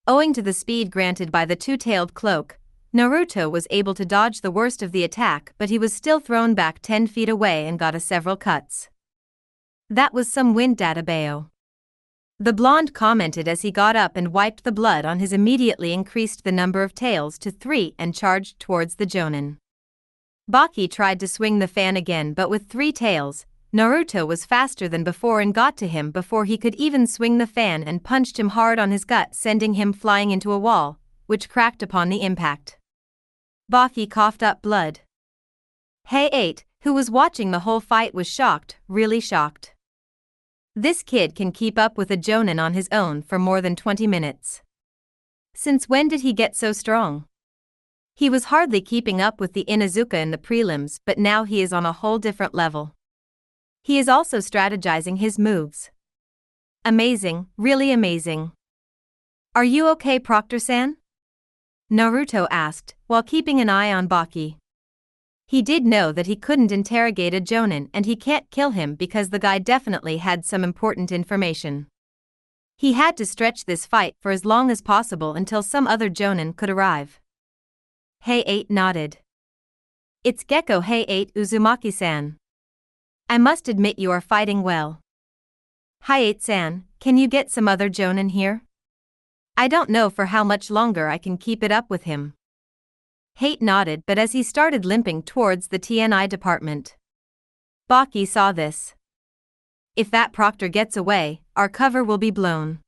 Owing to the speed granted by the 2-tailed cloak, Naruto was able to dodge the worst of the attack, but he was still thrown back 10 feet away and got several cuts. That was some wind, Databao. The blonde commented as he got up and wiped the blood on his, immediately increased the number of tails to 3 and charged towards the Jonin. Baki tried to swing the fan again, but with 3 tails, Naruto was faster than before and got to him before he could even swing the fan and punched him hard on his gut, sending him flying into a wall, which cracked upon the impact. Baki coughed up blood. Hey 8, who was watching the whole fight, was shocked, really shocked. This kid can keep up with a Jonin on his own for more than 20 minutes. Since when did he get so strong? He was hardly keeping up with the Inuzuka in the prelims, but now he is on a whole different level. He is also strategizing his moves. Amazing, really amazing. Are you okay, Proctor-san? Naruto asked, while keeping an eye on Baki. He did know that he couldn't interrogate a Jonin and he can't kill him because the guy definitely had some important information. He had to stretch this fight for as long as possible until some other Jonin could arrive. Hey 8 nodded. It's Gecko. Hey 8, Uzumaki-san. I must admit you are fighting well. Hi 8-san, can you get some other Jonin here? I don't know for how much longer I can keep it up with him. Hate nodded, but as he started limping towards the TNI department. Baki saw this. If that Proctor gets away, our cover will be blown.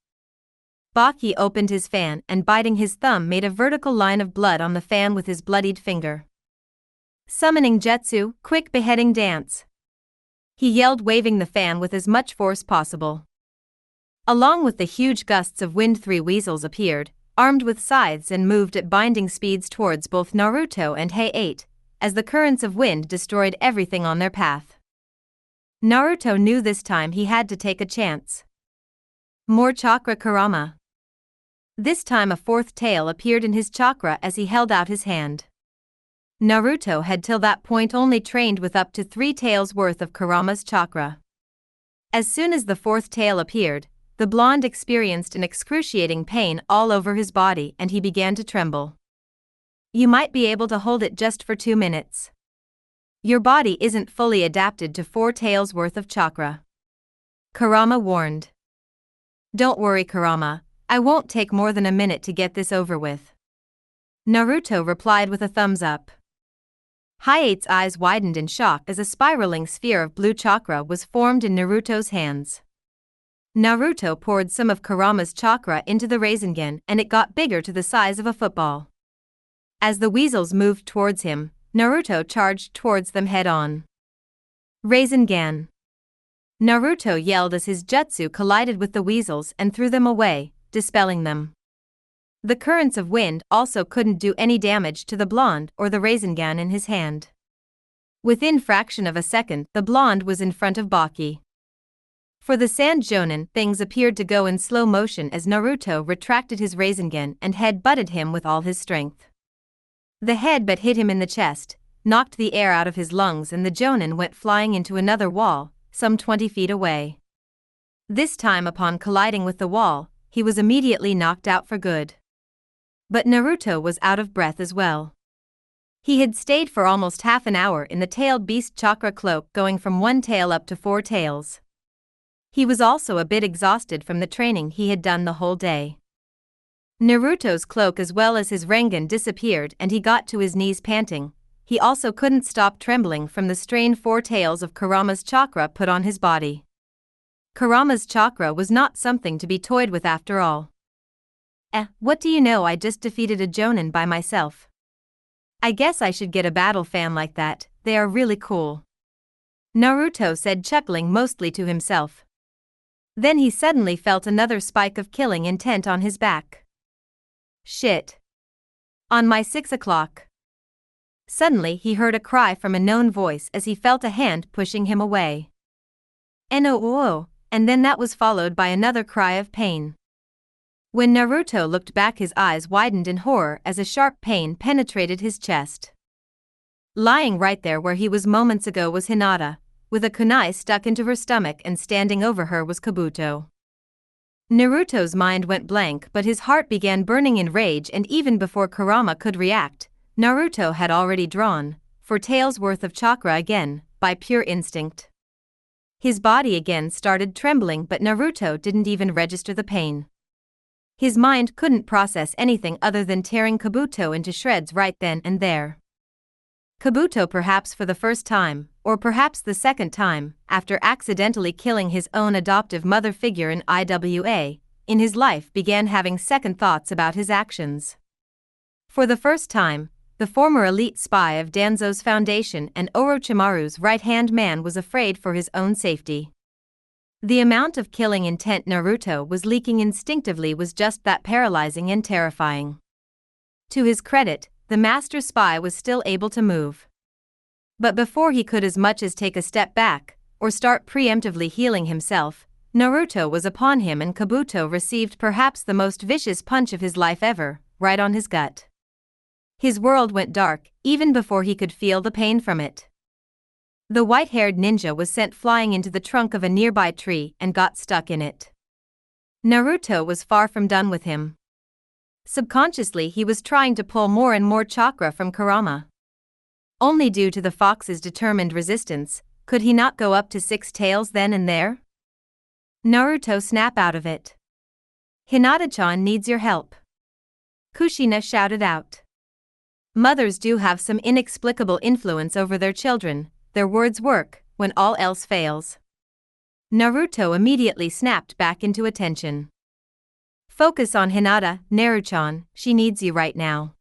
Baki opened his fan and, biting his thumb, made a vertical line of blood on the fan with his bloodied finger. Summoning jutsu, quick beheading dance. He yelled, waving the fan with as much force possible. Along with the huge gusts of wind, 3 weasels appeared, armed with scythes, and moved at binding speeds towards both Naruto and Hay-8, as the currents of wind destroyed everything on their path. Naruto knew this time he had to take a chance. More chakra Kurama. This time a 4th tail appeared in his chakra as he held out his hand. Naruto had till that point only trained with up to 3 tails worth of Kurama's chakra. As soon as the 4th tail appeared, the blonde experienced an excruciating pain all over his body and he began to tremble. You might be able to hold it just for 2 minutes. Your body isn't fully adapted to 4 tails worth of chakra. Kurama warned. Don't worry, Kurama, I won't take more than a minute to get this over with. Naruto replied with a thumbs up. Hay-8's eyes widened in shock as a spiraling sphere of blue chakra was formed in Naruto's hands. Naruto poured some of Kurama's chakra into the Rasengan and it got bigger to the size of a football. As the weasels moved towards him, Naruto charged towards them head-on. Rasengan. Naruto yelled as his jutsu collided with the weasels and threw them away, dispelling them. The currents of wind also couldn't do any damage to the blonde or the Rasengan in his hand. Within fraction of a second, the blonde was in front of Baki. For the Sand Jonin, things appeared to go in slow motion as Naruto retracted his Rasengan and head-butted him with all his strength. The headbutt hit him in the chest, knocked the air out of his lungs, and the Jonin went flying into another wall, some 20 feet away. This time, upon colliding with the wall, he was immediately knocked out for good. But Naruto was out of breath as well. He had stayed for almost half an hour in the tailed beast chakra cloak, going from 1 tail up to 4 tails. He was also a bit exhausted from the training he had done the whole day. Naruto's cloak as well as his Rasengan disappeared and he got to his knees panting. He also couldn't stop trembling from the strained 4 tails of Kurama's chakra put on his body. Kurama's chakra was not something to be toyed with after all. What do you know, I just defeated a Jonin by myself. I guess I should get a battle fan like that, they are really cool. Naruto said, chuckling mostly to himself. Then he suddenly felt another spike of killing intent on his back. Shit. On my 6 o'clock. Suddenly he heard a cry from a known voice as he felt a hand pushing him away. No, and then that was followed by another cry of pain. When Naruto looked back, his eyes widened in horror as a sharp pain penetrated his chest. Lying right there where he was moments ago was Hinata, with a kunai stuck into her stomach, and standing over her was Kabuto. Naruto's mind went blank, but his heart began burning in rage, and even before Kurama could react, Naruto had already drawn 4 tails worth of chakra again, by pure instinct. His body again started trembling, but Naruto didn't even register the pain. His mind couldn't process anything other than tearing Kabuto into shreds right then and there. Kabuto, perhaps for the first time, or perhaps the second time, after accidentally killing his own adoptive mother figure in IWA, in his life began having second thoughts about his actions. For the first time, the former elite spy of Danzo's foundation and Orochimaru's right-hand man was afraid for his own safety. The amount of killing intent Naruto was leaking instinctively was just that, paralyzing and terrifying. To his credit, the master spy was still able to move. But before he could as much as take a step back, or start preemptively healing himself, Naruto was upon him and Kabuto received perhaps the most vicious punch of his life ever, right on his gut. His world went dark, even before he could feel the pain from it. The white-haired ninja was sent flying into the trunk of a nearby tree and got stuck in it. Naruto was far from done with him. Subconsciously he was trying to pull more and more chakra from Kurama. Only due to the fox's determined resistance, could he not go up to 6 tails then and there? Naruto, snap out of it. Hinata-chan needs your help. Kushina shouted out. Mothers do have some inexplicable influence over their children. Their words work when all else fails. Naruto immediately snapped back into attention. Focus on Hinata, Naru-chan, she needs you right now.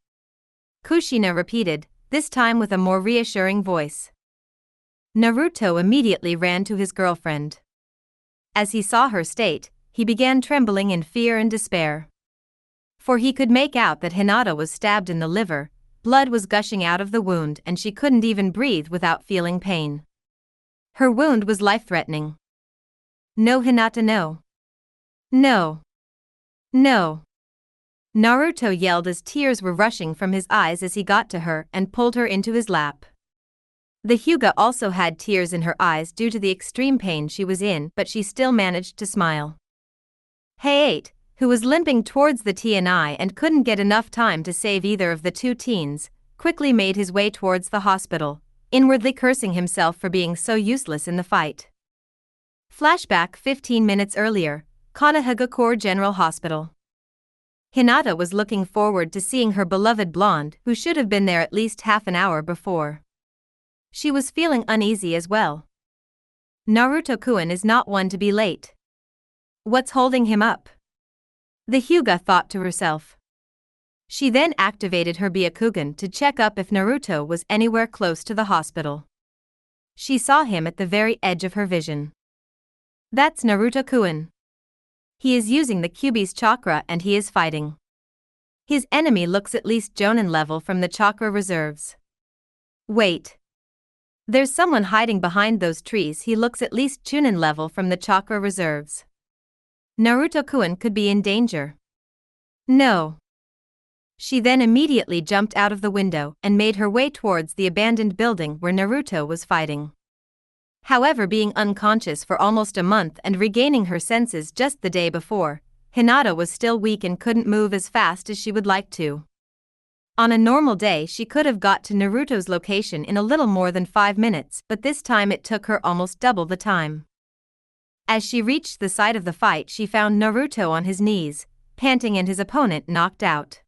Kushina repeated, this time with a more reassuring voice. Naruto immediately ran to his girlfriend. As he saw her state, he began trembling in fear and despair. For he could make out that Hinata was stabbed in the liver, blood was gushing out of the wound and she couldn't even breathe without feeling pain. Her wound was life-threatening. No, Hinata, no. No. No. Naruto yelled as tears were rushing from his eyes as he got to her and pulled her into his lap. The Hyuga also had tears in her eyes due to the extreme pain she was in, but she still managed to smile. Hayate, who was limping towards the TNI and couldn't get enough time to save either of the two teens, quickly made his way towards the hospital, inwardly cursing himself for being so useless in the fight. Flashback 15 minutes earlier, Kanehagakure General Hospital. Hinata was looking forward to seeing her beloved blonde who should have been there at least half an hour before. She was feeling uneasy as well. Naruto-kun is not one to be late. What's holding him up? The Hyuga thought to herself. She then activated her Byakugan to check up if Naruto was anywhere close to the hospital. She saw him at the very edge of her vision. That's Naruto-kun. He is using the Kyuubi's chakra and he is fighting. His enemy looks at least Jonin level from the chakra reserves. Wait. There's someone hiding behind those trees. He looks at least Chunin level from the chakra reserves. Naruto-kun could be in danger. No. She then immediately jumped out of the window and made her way towards the abandoned building where Naruto was fighting. However, being unconscious for almost a month and regaining her senses just the day before, Hinata was still weak and couldn't move as fast as she would like to. On a normal day she could have got to Naruto's location in a little more than 5 minutes, but this time it took her almost double the time. As she reached the site of the fight, she found Naruto on his knees, panting, and his opponent knocked out.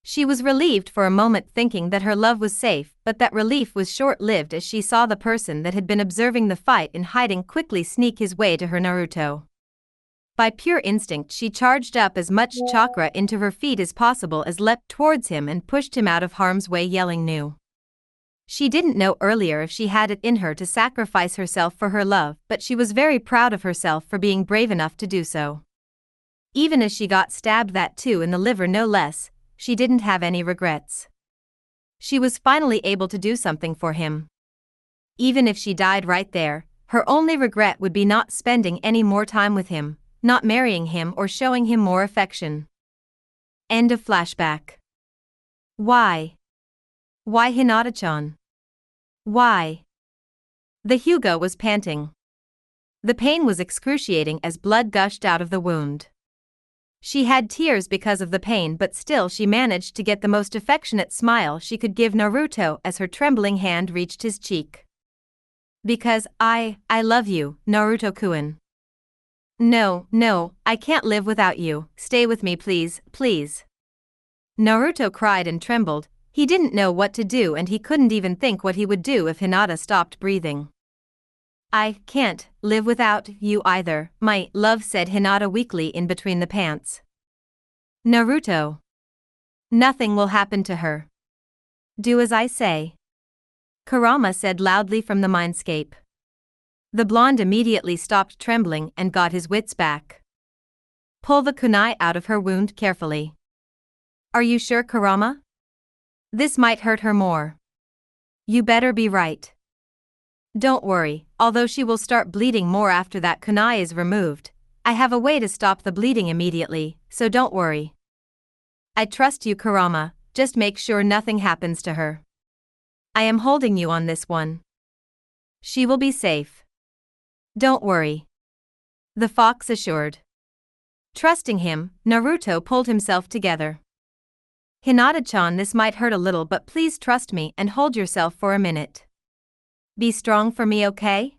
She was relieved for a moment, thinking that her love was safe, but that relief was short-lived as she saw the person that had been observing the fight in hiding quickly sneak his way to her Naruto. By pure instinct she charged up as much chakra into her feet as possible, as leapt towards him and pushed him out of harm's way, yelling "No." She didn't know earlier if she had it in her to sacrifice herself for her love, but she was very proud of herself for being brave enough to do so. Even as she got stabbed, that too in the liver no less, she didn't have any regrets. She was finally able to do something for him. Even if she died right there, her only regret would be not spending any more time with him, not marrying him or showing him more affection. End of flashback. Why? Why Hinata-chan? Why? The Hyuga was panting. The pain was excruciating as blood gushed out of the wound. She had tears because of the pain, but still she managed to get the most affectionate smile she could give Naruto as her trembling hand reached his cheek. Because I love you, Naruto-kun. No, I can't live without you. Stay with me, please, please. Naruto cried and trembled. He didn't know what to do and he couldn't even think what he would do if Hinata stopped breathing. I can't live without you either, my love, said Hinata weakly in between the pants. Naruto. Nothing will happen to her. Do as I say. Kurama said loudly from the mindscape. The blonde immediately stopped trembling and got his wits back. Pull the kunai out of her wound carefully. Are you sure, Kurama? This might hurt her more. You better be right. Don't worry, although she will start bleeding more after that kunai is removed, I have a way to stop the bleeding immediately, so don't worry. I trust you, Kurama, just make sure nothing happens to her. I am holding you on this one. She will be safe. Don't worry. The fox assured. Trusting him, Naruto pulled himself together. Hinata-chan, this might hurt a little, but please trust me and hold yourself for a minute. Be strong for me, okay?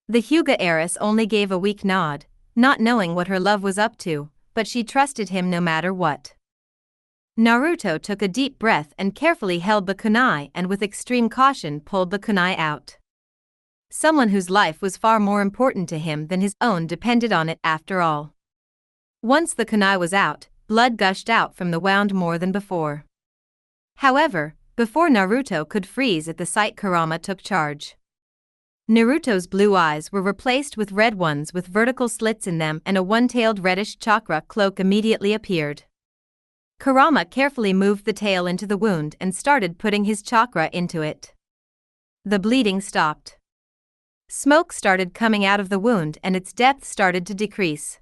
The Hyuga heiress only gave a weak nod, not knowing what her love was up to, but she trusted him no matter what. Naruto took a deep breath and carefully held the kunai and with extreme caution pulled the kunai out. Someone whose life was far more important to him than his own depended on it after all. Once the kunai was out, blood gushed out from the wound more than before. However, Before Naruto could freeze at the sight, Kurama took charge. Naruto's blue eyes were replaced with red ones with vertical slits in them, and a one-tailed reddish chakra cloak immediately appeared. Kurama carefully moved the tail into the wound and started putting his chakra into it. The bleeding stopped. Smoke started coming out of the wound and its depth started to decrease.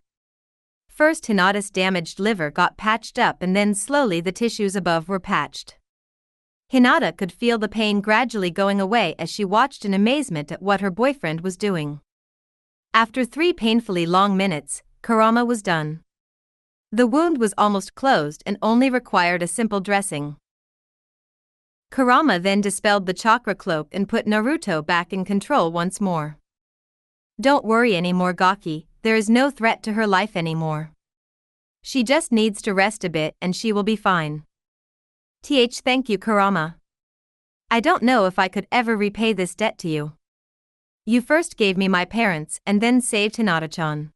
First, Hinata's damaged liver got patched up, and then slowly the tissues above were patched. Hinata could feel the pain gradually going away as she watched in amazement at what her boyfriend was doing. After 3 painfully long minutes, Kurama was done. The wound was almost closed and only required a simple dressing. Kurama then dispelled the chakra cloak and put Naruto back in control once more. Don't worry anymore, Gaki, there is no threat to her life anymore. She just needs to rest a bit and she will be fine. Thank you, Kurama. I don't know if I could ever repay this debt to you. You first gave me my parents and then saved Hinata-chan.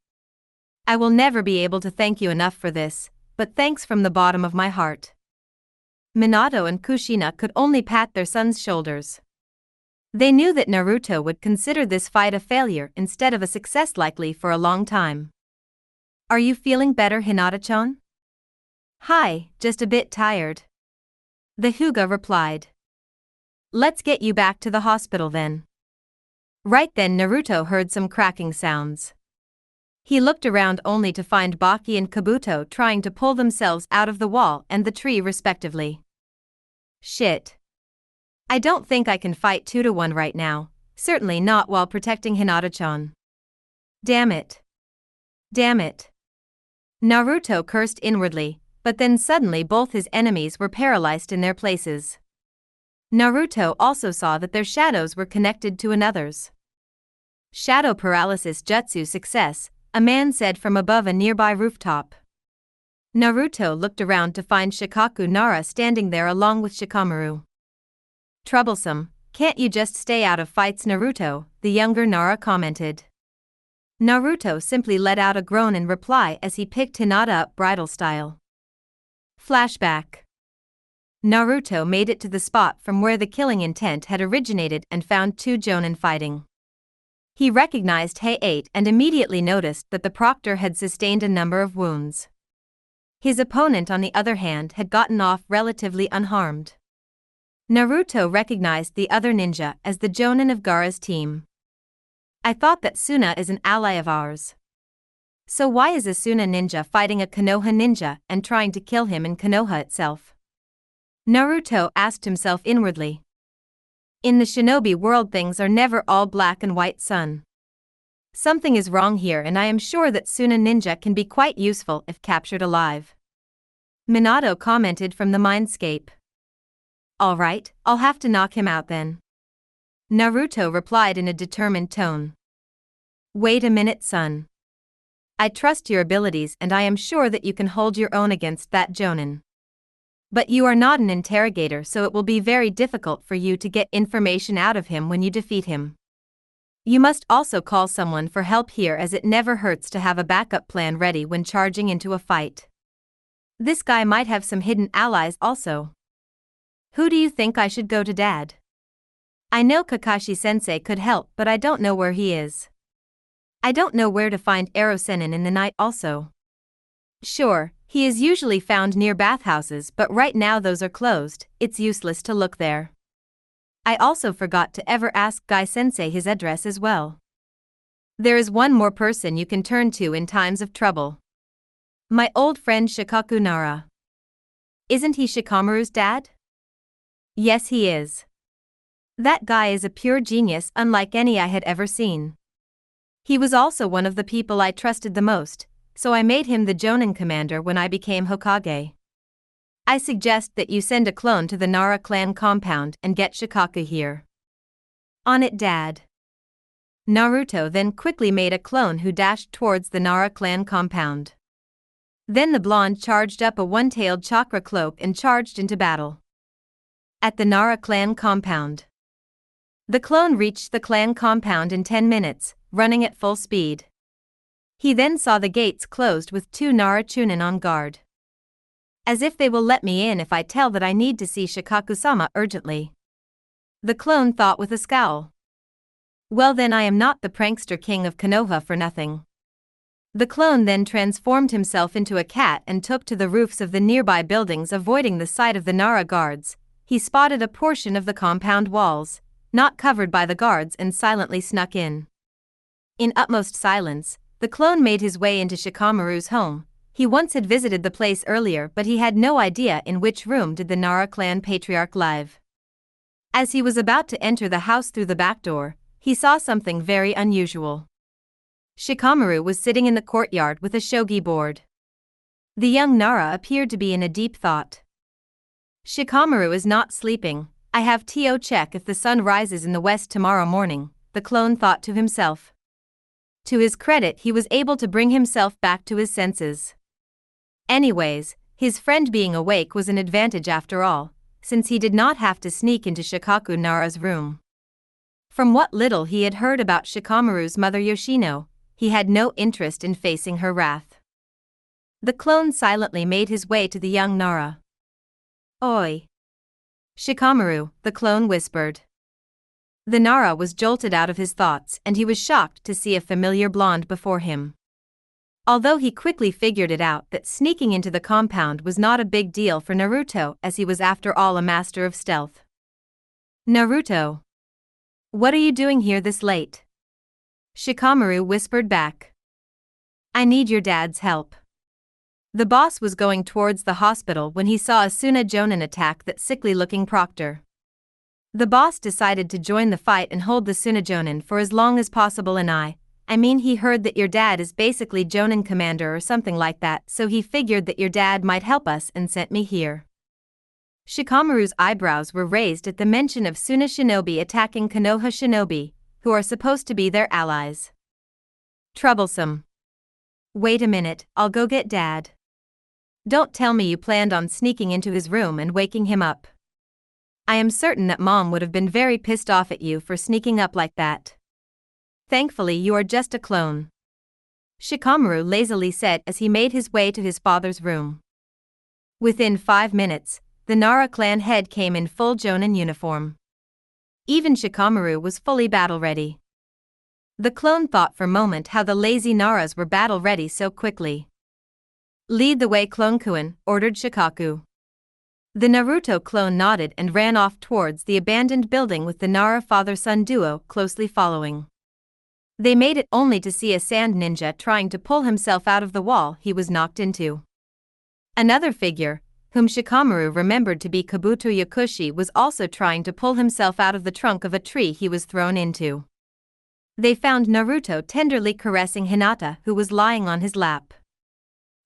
I will never be able to thank you enough for this, but thanks from the bottom of my heart. Minato and Kushina could only pat their son's shoulders. They knew that Naruto would consider this fight a failure instead of a success, likely for a long time. Are you feeling better, Hinata-chan? Hi, just a bit tired. The Hyuga replied. Let's get you back to the hospital then. Right then Naruto heard some cracking sounds. He looked around only to find Baki and Kabuto trying to pull themselves out of the wall and the tree respectively. Shit. I don't think I can fight 2-1 right now, certainly not while protecting Hinata-chan. Damn it. Damn it. Naruto cursed inwardly, but then suddenly both his enemies were paralyzed in their places. Naruto also saw that their shadows were connected to another's. Shadow paralysis jutsu success, a man said from above a nearby rooftop. Naruto looked around to find Shikaku Nara standing there along with Shikamaru. Troublesome, can't you just stay out of fights, Naruto? The younger Nara commented. Naruto simply let out a groan in reply as he picked Hinata up bridal style. Flashback. Naruto made it to the spot from where the killing intent had originated and found 2 jonin fighting. He recognized Hay-8 and immediately noticed that the proctor had sustained a number of wounds. His opponent, on the other hand, had gotten off relatively unharmed. Naruto recognized the other ninja as the jonin of Gaara's team. I thought that Suna is an ally of ours. So why is a Suna ninja fighting a Konoha ninja and trying to kill him in Konoha itself? Naruto asked himself inwardly. In the shinobi world, things are never all black and white, son. Something is wrong here, and I am sure that Suna ninja can be quite useful if captured alive. Minato commented from the mindscape. Alright, I'll have to knock him out then. Naruto replied in a determined tone. Wait a minute, son. I trust your abilities and I am sure that you can hold your own against that jonin. But you are not an interrogator, so it will be very difficult for you to get information out of him when you defeat him. You must also call someone for help here, as it never hurts to have a backup plan ready when charging into a fight. This guy might have some hidden allies also. Who do you think I should go to, Dad? I know Kakashi-sensei could help, but I don't know where he is. I don't know where to find Ero-sennin in the night also. Sure, he is usually found near bathhouses, but right now those are closed, it's useless to look there. I also forgot to ever ask Guy-sensei his address as well. There is one more person you can turn to in times of trouble. My old friend Shikaku Nara. Isn't he Shikamaru's dad? Yes, he is. That guy is a pure genius, unlike any I had ever seen. He was also one of the people I trusted the most, so I made him the jonin commander when I became Hokage. I suggest that you send a clone to the Nara clan compound and get Shikaku here. On it, Dad. Naruto then quickly made a clone who dashed towards the Nara clan compound. Then the blonde charged up a one-tailed chakra cloak and charged into battle. At the Nara clan compound. The clone reached the clan compound in 10 minutes, running at full speed. He then saw the gates closed with 2 Nara chunin on guard. As if they will let me in if I tell that I need to see Shikaku-sama urgently. The clone thought with a scowl. Well then, I am not the prankster king of Konoha for nothing. The clone then transformed himself into a cat and took to the roofs of the nearby buildings, avoiding the sight of the Nara guards. He spotted a portion of the compound walls, not covered by the guards, and silently snuck in. In utmost silence, the clone made his way into Shikamaru's home. He once had visited the place earlier, but he had no idea in which room did the Nara clan patriarch live. As he was about to enter the house through the back door, he saw something very unusual. Shikamaru was sitting in the courtyard with a shogi board. The young Nara appeared to be in a deep thought. Shikamaru is not sleeping. I have to check if the sun rises in the west tomorrow morning, the clone thought to himself. To his credit, he was able to bring himself back to his senses. Anyways, his friend being awake was an advantage after all, since he did not have to sneak into Shikaku Nara's room. From what little he had heard about Shikamaru's mother Yoshino, he had no interest in facing her wrath. The clone silently made his way to the young Nara. Oi! Shikamaru, the clone whispered. The Nara was jolted out of his thoughts and he was shocked to see a familiar blonde before him. Although he quickly figured it out that sneaking into the compound was not a big deal for Naruto, as he was after all a master of stealth. Naruto! What are you doing here this late? Shikamaru whispered back. I need your dad's help. The boss was going towards the hospital when he saw a Suna Jonin attack that sickly-looking proctor. The boss decided to join the fight and hold the Suna Jonin for as long as possible, and I mean he heard that your dad is basically Jonin commander or something like that, so he figured that your dad might help us and sent me here. Shikamaru's eyebrows were raised at the mention of Suna shinobi attacking Konoha shinobi, who are supposed to be their allies. Troublesome. Wait a minute, I'll go get dad. Don't tell me you planned on sneaking into his room and waking him up. I am certain that mom would have been very pissed off at you for sneaking up like that. Thankfully you are just a clone. Shikamaru lazily said as he made his way to his father's room. Within 5 minutes, the Nara clan head came in full Jonin uniform. Even Shikamaru was fully battle-ready. The clone thought for a moment how the lazy Naras were battle-ready so quickly. Lead the way, Clone-kun, ordered Shikaku. The Naruto clone nodded and ran off towards the abandoned building with the Nara father-son duo closely following. They made it only to see a sand ninja trying to pull himself out of the wall he was knocked into. Another figure, whom Shikamaru remembered to be Kabuto Yakushi, was also trying to pull himself out of the trunk of a tree he was thrown into. They found Naruto tenderly caressing Hinata, who was lying on his lap.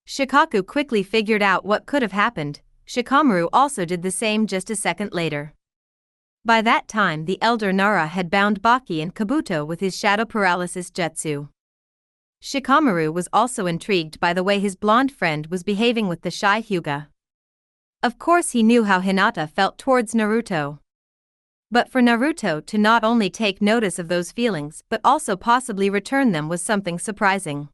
Shikaku quickly figured out what could have happened. Shikamaru also did the same just a second later. By that time the elder Nara had bound Baki and Kabuto with his shadow paralysis jutsu. Shikamaru was also intrigued by the way his blonde friend was behaving with the shy Hyuga. Of course he knew how Hinata felt towards Naruto. But for Naruto to not only take notice of those feelings but also possibly return them was something surprising.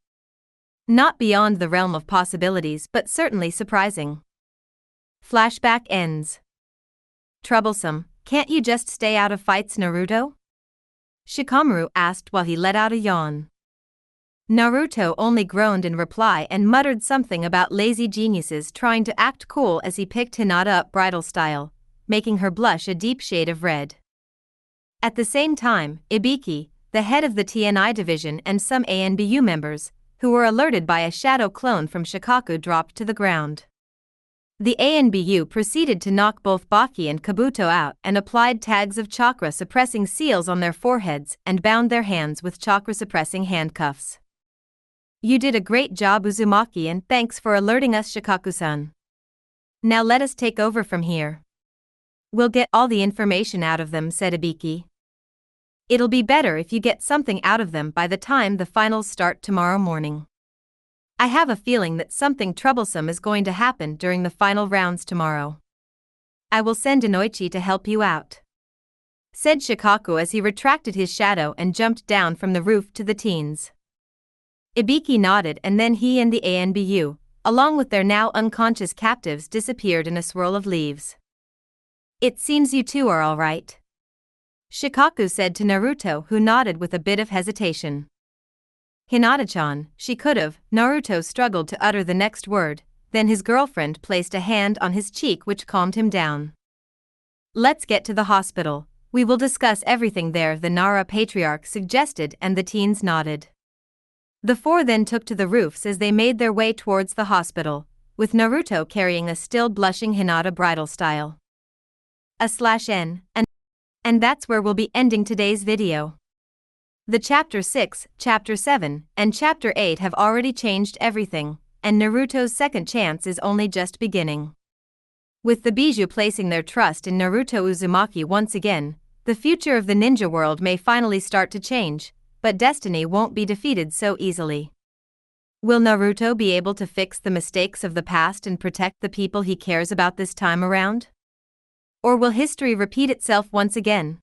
Not beyond the realm of possibilities, but certainly surprising. Flashback ends. Troublesome, can't you just stay out of fights, Naruto? Shikamaru asked while he let out a yawn. Naruto only groaned in reply and muttered something about lazy geniuses trying to act cool as he picked Hinata up bridal style, making her blush a deep shade of red. At the same time, Ibiki, the head of the TNI division, and some ANBU members, who were alerted by a shadow clone from Shikaku, dropped to the ground. The ANBU proceeded to knock both Baki and Kabuto out and applied tags of chakra-suppressing seals on their foreheads and bound their hands with chakra-suppressing handcuffs. You did a great job, Uzumaki, and thanks for alerting us, Shikaku-san. Now let us take over from here. We'll get all the information out of them, said Ibiki. It'll be better if you get something out of them by the time the finals start tomorrow morning. I have a feeling that something troublesome is going to happen during the final rounds tomorrow. I will send Inoichi to help you out, said Shikaku as he retracted his shadow and jumped down from the roof to the teens. Ibiki nodded, and then he and the ANBU, along with their now unconscious captives, disappeared in a swirl of leaves. "It seems you two are all right," Shikaku said to Naruto, who nodded with a bit of hesitation. "Hinata-chan, she could've," Naruto struggled to utter the next word, then his girlfriend placed a hand on his cheek which calmed him down. "Let's get to the hospital, we will discuss everything there," the Nara patriarch suggested, and the teens nodded. The four then took to the roofs as they made their way towards the hospital, with Naruto carrying a still blushing Hinata bridal style. /n, and that's where we'll be ending today's video. The Chapter 6, Chapter 7, and Chapter 8 have already changed everything, and Naruto's second chance is only just beginning. With the Bijuu placing their trust in Naruto Uzumaki once again, the future of the ninja world may finally start to change, but destiny won't be defeated so easily. Will Naruto be able to fix the mistakes of the past and protect the people he cares about this time around? Or will history repeat itself once again?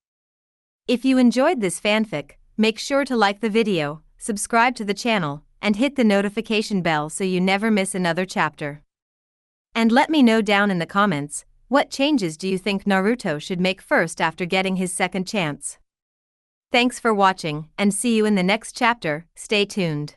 If you enjoyed this fanfic, make sure to like the video, subscribe to the channel, and hit the notification bell so you never miss another chapter. And let me know down in the comments, what changes do you think Naruto should make first after getting his second chance? Thanks for watching, and see you in the next chapter. Stay tuned.